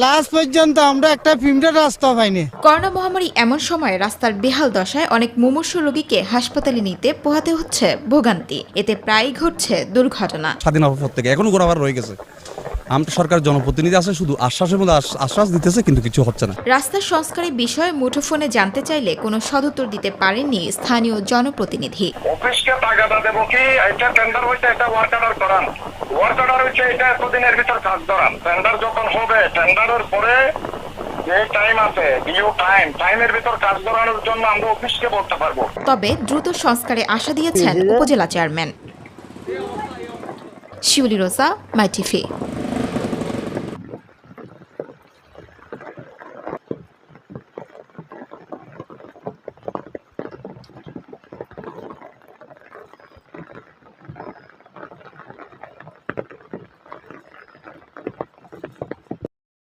Last পর্যন্ত আমরা একটা ফিল্মের রাস্তা পাইনি। করোনা মহামারী এমন সময় রাস্তার বেহাল দশায় অনেক মুমূর্ষু রোগীকে হাসপাতালে নিতে পোহাতে হচ্ছে ভোগান্তি। এতে প্রায়ই ঘটছে দুর্ঘটনা। স্বাধীন হওয়ার পর থেকে এখনো গোড়াবার রয়ে গেছে। আমরা সরকার জনপ্রতিনিধি আছে, শুধু আশ্বাসের মধ্যে আশ্বাস দিতেছে, কিন্তু কিছু হচ্ছে না। রাস্তার সংস্কারের বিষয়ে মুঠোফোনে জানতে চাইলে কোনো সদুত্তর দিতে পারেননি স্থানীয় জনপ্রতিনিধি। অফিসকে তাগাদা দেবো কি এটা টেন্ডার হইছে, এটা ওয়ার্ক অর্ডার করান, ওয়ার্ক অর্ডার হইছে এটা এতদিনের ভিতর কাজ ধরান। টেন্ডার যখন হবে, টেন্ডারের পরে যে টাইম আছে ডিউ টাইমের ভিতর কাজ ধরানোর জন্য আমরা অফিসকে বলতে পারবো। তবে দ্রুত সংস্কারে আশা দিয়েছেন উপজেলা চেয়ারম্যান। শিউলি রোজা, মাই টিভি।